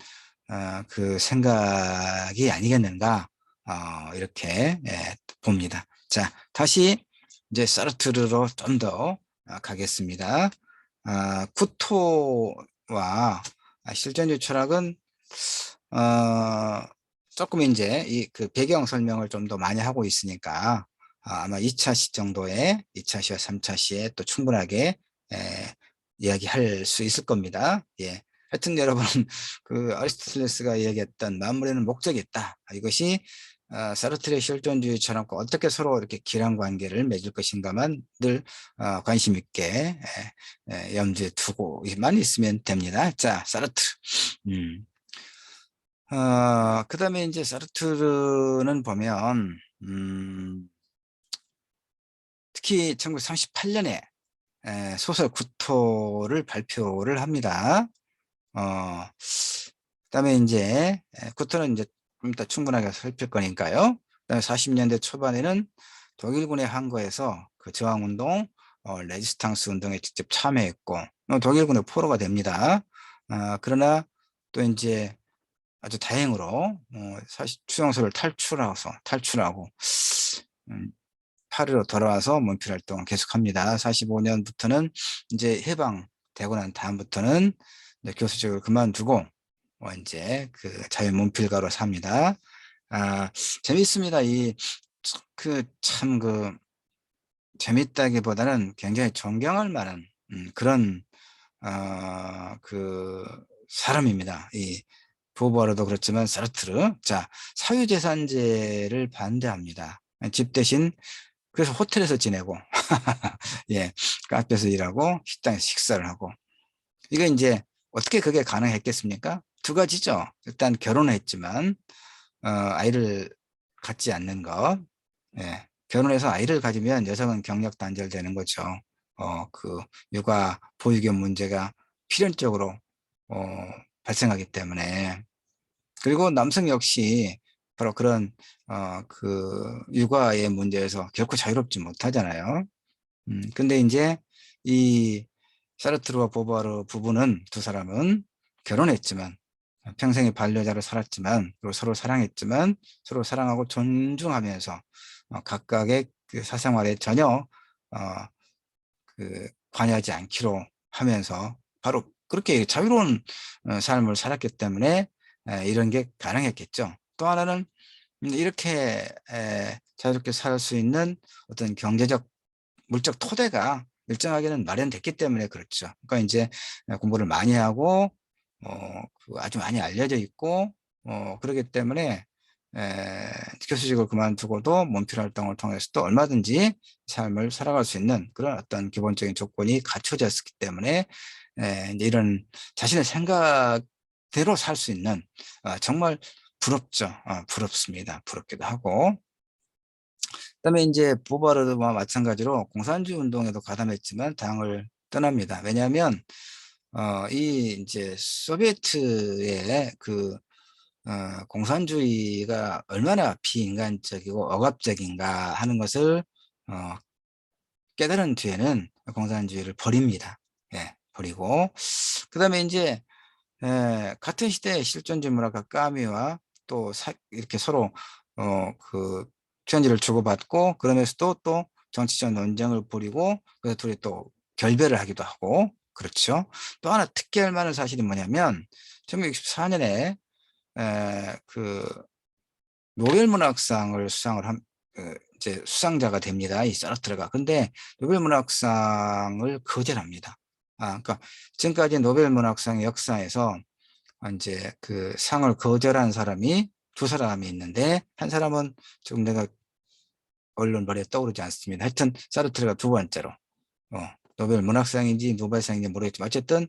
S1: 그 생각이 아니겠는가 이렇게 봅니다. 자, 다시 이제 사르트르로 좀 더 가겠습니다. 구토와 실존주의 철학은 조금 이제 이 그 배경 설명을 좀 더 많이 하고 있으니까 아마 2차 시 정도에 2차 시와 3차 시에 또 충분하게 이야기할 수 있을 겁니다. 예. 하여튼 여러분 그 아리스토텔레스가 얘기했던 만물에는 목적이 있다. 이것이 사르트르의 실존주의처럼 어떻게 서로 이렇게 길한 관계를 맺을 것인가만 늘 관심 있게 염두에 두고만 있으면 됩니다. 자, 사르트르. 그다음에 이제 사르트르는 보면 특히 1938년에 소설 구토를 발표를 합니다. 그다음에 이제 구토는 이제 좀 이따 충분하게 살필 거니까요. 그다음에 40년대 초반에는 독일군의 항거에서 그 저항운동, 레지스탕스 운동에 직접 참여했고 독일군의 포로가 됩니다. 그러나 또 이제 아주 다행으로 사실 수용소를 탈출하고 파리로 돌아와서 몬필 활동을 계속합니다. 45년부터는 이제 해방되고 난 다음부터는 이제 교수직을 그만두고 이제 그 자유 몬필가로 삽니다. 재밌습니다. 재밌다기보다는 굉장히 존경할 만한 그런 그 사람입니다. 이 보바르도 그렇지만 사르트르. 자, 사유재산제를 반대합니다. 집 대신 그래서 호텔에서 지내고 예, 카페에서 일하고 식당에서 식사를 하고 이거 이제 어떻게 그게 가능했겠습니까? 두 가지죠. 일단 결혼을 했지만 아이를 갖지 않는 것. 예, 결혼해서 아이를 가지면 여성은 경력 단절되는 거죠. 그 육아 보육의 문제가 필연적으로 어, 발생하기 때문에. 그리고 남성 역시 바로 그런 그 육아의 문제에서 결코 자유롭지 못하잖아요. 근데 이제 이 사르트르와 보바르 부부는 두 사람은 결혼했지만 평생의 반려자로 살았지만 그리고 서로 사랑했지만 서로 사랑하고 존중하면서 각각의 그 사생활에 전혀 그 관여하지 않기로 하면서 바로 그렇게 자유로운 삶을 살았기 때문에 이런 게 가능했겠죠. 또 하나는 이렇게 자유롭게 살 수 있는 어떤 경제적 물적 토대가 일정하게는 마련됐기 때문에 그렇죠. 그러니까 이제 공부를 많이 하고 아주 많이 알려져 있고 그렇기 때문에 교수직을 그만두고도 몬필 활동을 통해서도 얼마든지 삶을 살아갈 수 있는 그런 어떤 기본적인 조건이 갖춰졌기 때문에 이제 이런 자신의 생각대로 살 수 있는 정말 부럽죠. 부럽습니다. 부럽기도 하고. 그다음에 이제 보바르와 마찬가지로 공산주의 운동에도 가담했지만 당을 떠납니다. 왜냐하면 이 이제 소비에트의 그 공산주의가 얼마나 비인간적이고 억압적인가 하는 것을 어, 깨달은 뒤에는 공산주의를 버립니다. 예, 버리고 그다음에 이제 같은 시대의 실존주의 문학가 까미와 또 이렇게 서로 그 편지를 주고받고 그러면서도 또 정치적 논쟁을 벌이고 그래서 둘이 또 결별을 하기도 하고 그렇죠. 또 하나 특기할 만한 사실이 뭐냐면 1964년에 그 노벨 문학상을 수상을 이제 수상자가 됩니다. 이 사르트르가. 근데 노벨 문학상을 거절합니다. 그러니까 지금까지 노벨 문학상의 역사에서 이제 그 상을 거절한 사람이 두 사람이 있는데 한 사람은 지금 내가 언론 말에 떠오르지 않습니다. 하여튼 사르트르가 두 번째로 노벨 문학상인지 노벨상인지 모르겠지만 어쨌든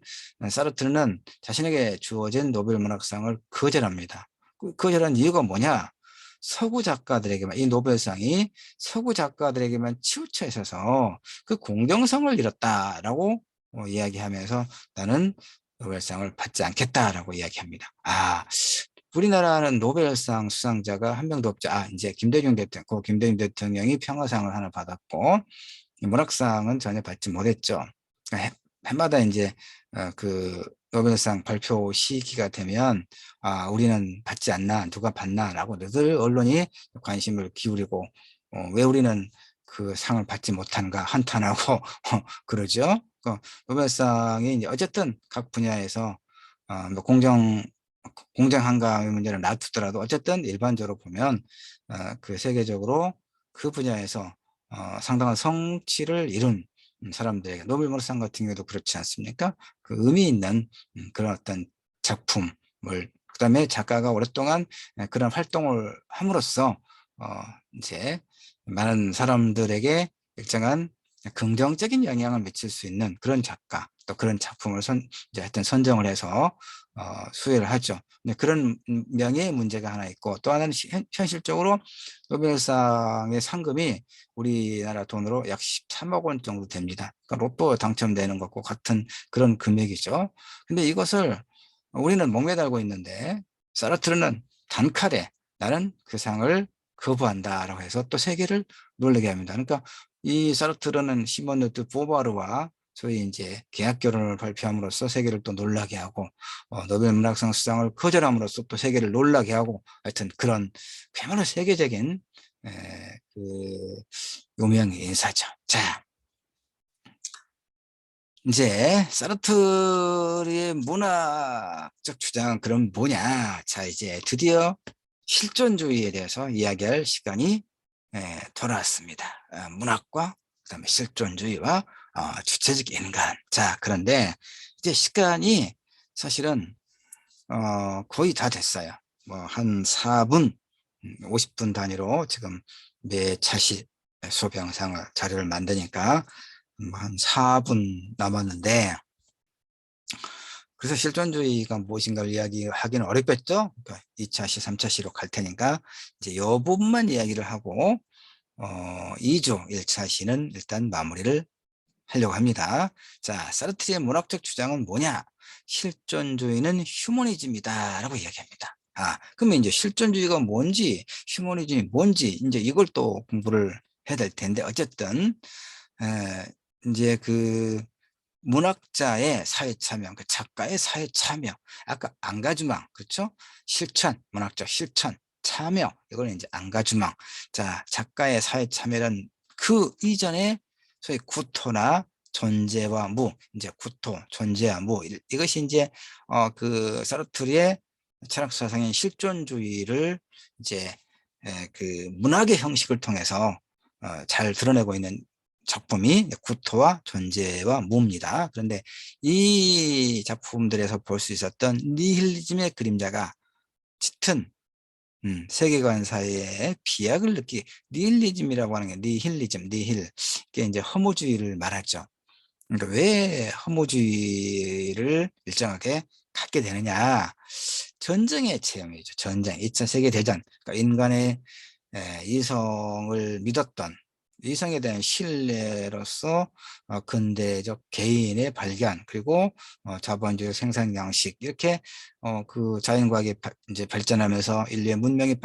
S1: 사르트르는 자신에게 주어진 노벨 문학상을 거절합니다. 거절한 이유가 뭐냐? 서구 작가들에게만 이 노벨상이 서구 작가들에게만 치우쳐 있어서 그 공정성을 잃었다라고 이야기하면서 나는 노벨상을 받지 않겠다라고 이야기합니다. 우리나라는 노벨상 수상자가 한 명도 없죠. 이제 김대중 대통령이 평화상을 하나 받았고 문학상은 전혀 받지 못했죠. 해마다 이제 그 노벨상 발표 시기가 되면 우리는 받지 않나 누가 받나라고 늘 언론이 관심을 기울이고 왜 우리는 그 상을 받지 못한가 한탄하고 그러죠. 노벨상이 이제 어쨌든 각 분야에서 뭐 공정한가의 문제를 놔두더라도 어쨌든 일반적으로 보면 그 세계적으로 그 분야에서 상당한 성취를 이룬 사람들에게 노벨 문학상 같은 경우도 그렇지 않습니까? 그 의미 있는 그런 어떤 작품을 그다음에 작가가 오랫동안 그런 활동을 함으로써 어, 이제 많은 사람들에게 일정한 긍정적인 영향을 미칠 수 있는 그런 작가, 또 그런 작품을 이제 하여튼 선정을 해서 수여를 하죠. 근데 그런 명예의 문제가 하나 있고, 또 하나는 현실적으로 노벨상의 상금이 우리나라 돈으로 약 13억 원 정도 됩니다. 그러니까 로또 당첨되는 것과 같은 그런 금액이죠. 근데 이것을 우리는 목매달고 있는데, 사르트르는 단칼에 나는 그 상을 거부한다라고 해서 또 세계를 놀라게 합니다. 그러니까 이 사르트르는 시몬 르트 보바르와 소위 이제 계약 결혼을 발표함으로써 세계를 또 놀라게 하고, 노벨 문학상 수상을 거절함으로써 또 세계를 놀라게 하고, 하여튼 그런 그야말로 세계적인 그 유명 인사죠. 자, 이제 사르트르의 문화적 주장은 그럼 뭐냐? 자, 이제 드디어 실존주의에 대해서 이야기할 시간이 돌아왔습니다. 문학과 그다음에 실존주의와 주체적 인간. 자, 그런데 이제 시간이 사실은 거의 다 됐어요. 뭐 한 4분, 50분 단위로 지금 매 차시 수업 영상을 자료를 만드니까 한 4분 남았는데, 그래서 실존주의가 무엇인가를 이야기하기는 어렵겠죠. 그러니까 2차 시, 3차 시로 갈 테니까 이제 이 부분만 이야기를 하고 2조 1차 시는 일단 마무리를 하려고 합니다. 자, 사르트르의 문학적 주장은 뭐냐? 실존주의는 휴머니즘이다라고 이야기합니다. 그러면 이제 실존주의가 뭔지, 휴머니즘이 뭔지 이제 이걸 또 공부를 해야 될 텐데, 어쨌든 이제 그 문학자의 사회 참여, 그 작가의 사회 참여, 아까 안가주망, 그렇죠? 실천, 문학적 실천, 참여, 이걸 이제 안가주망. 자, 작가의 사회 참여는 그 이전에 소위 구토나 존재와 무, 이제 구토, 존재와 무, 이것이 이제 그 사르트르의 철학 사상인 실존주의를 이제 그 문학의 형식을 통해서 잘 드러내고 있는 작품이 구토와 존재와 무입니다. 그런데 이 작품들에서 볼 수 있었던 니힐리즘의 그림자가 짙은 세계관사의 비약을 니힐리즘이라고 하는 게 니힐리즘, 니힐, 이게 이제 허무주의를 말하죠. 그러니까 왜 허무주의를 일정하게 갖게 되느냐? 전쟁의 체험이죠. 전쟁, 2차 세계대전. 그러니까 인간의 이성을 믿었던, 이성에 대한 신뢰로서 근대적 개인의 발견, 그리고 자본주의 생산 양식, 이렇게 그 자연과학이 이제 발전하면서 인류의 문명의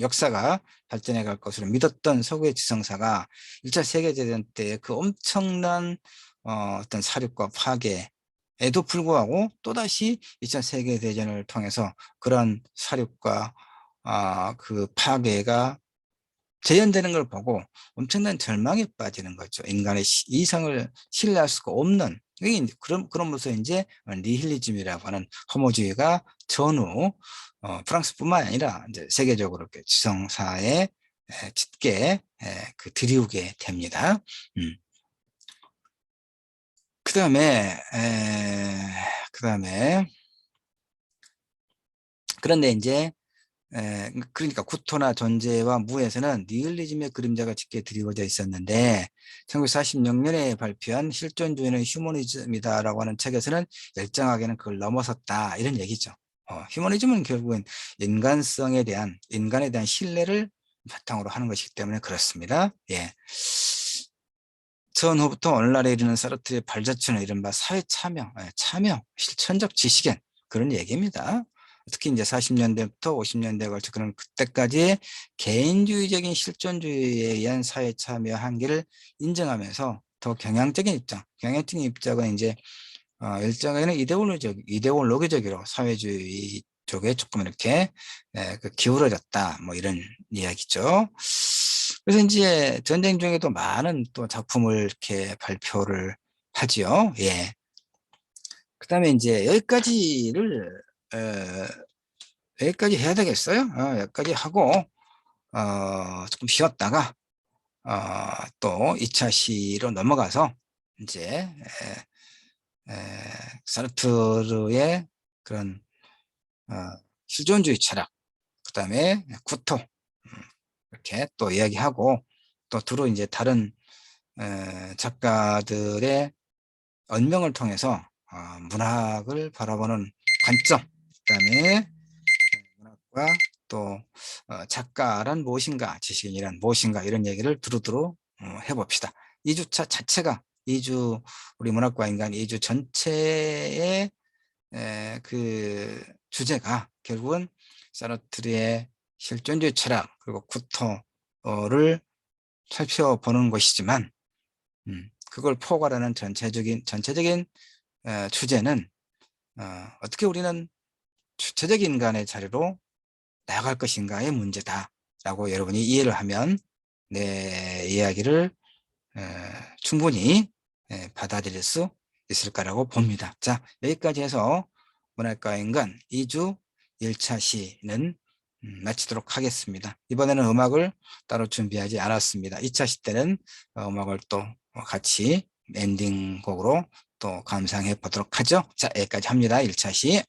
S1: 역사가 발전해 갈 것으로 믿었던 서구의 지성사가 1차 세계대전 때 그 엄청난 어떤 사륙과 파괴에도 불구하고 또다시 2차 세계대전을 통해서 그런 사륙과 그 파괴가 재현되는 걸 보고 엄청난 절망에 빠지는 거죠. 인간의 이성을 신뢰할 수가 없는, 이게 이제 그럼으로써 이제 니힐리즘이라고 하는 허무주의가 전후 프랑스뿐만 아니라 이제 세계적으로 이렇게 지성사에 짙게 그 들이우게 됩니다. 그다음에 그다음에 그런데 이제 그러니까 구토나 존재와 무에서는 니힐리즘의 그림자가 짙게 드리워져 있었는데 1946년에 발표한 실존주의는 휴머니즘이다라고 하는 책에서는 일정하게는 그걸 넘어섰다, 이런 얘기죠. 휴머니즘은 결국은 인간에 대한 신뢰를 바탕으로 하는 것이기 때문에 그렇습니다. 예. 전후부터 오늘날에 이르는 사르트르의 발자취는 이른바 사회 참여, 참여, 실천적 지식인, 그런 얘기입니다. 특히 이제 40년대부터 50년대에 걸쳐 그런 그때까지의 개인주의적인 실존주의에 의한 사회 참여 한계를 인정하면서 더 경향적인 입장은 이제 일정에는 이데올로기적으로 사회주의 쪽에 조금 이렇게 그 기울어졌다, 뭐 이런 이야기죠. 그래서 이제 전쟁 중에도 많은 또 작품을 이렇게 발표를 하지요. 예. 그다음에 이제 여기까지 해야 되겠어요. 여기까지 하고 조금 쉬었다가 또 2차 시로 넘어가서 이제 사르트르의 그런 어, 실존주의 철학, 그다음에 구토, 이렇게 또 이야기하고, 또 두루 이제 다른 작가들의 언명을 통해서 문학을 바라보는 관점, 그다음에 문학과 또 작가란 무엇인가, 지식인이란 무엇인가, 이런 얘기를 두루두루 해봅시다. 2주차 자체가, 2주 우리 문학과 인간 2주 전체의 그 주제가 결국은 사르트르의 실존주의 철학 그리고 구토를 살펴보는 것이지만, 그걸 포괄하는 전체적인 주제는 어떻게 우리는 주체적 인간의 자리로 나아갈 것인가의 문제다라고 여러분이 이해를 하면 내 이야기를 충분히 받아들일 수 있을 거라고 봅니다. 자, 여기까지 해서 문학과 인간 2주 1차 시는 마치도록 하겠습니다. 이번에는 음악을 따로 준비하지 않았습니다. 2차 시 때는 음악을 또 같이 엔딩곡으로 또 감상해 보도록 하죠. 자, 여기까지 합니다. 1차 시.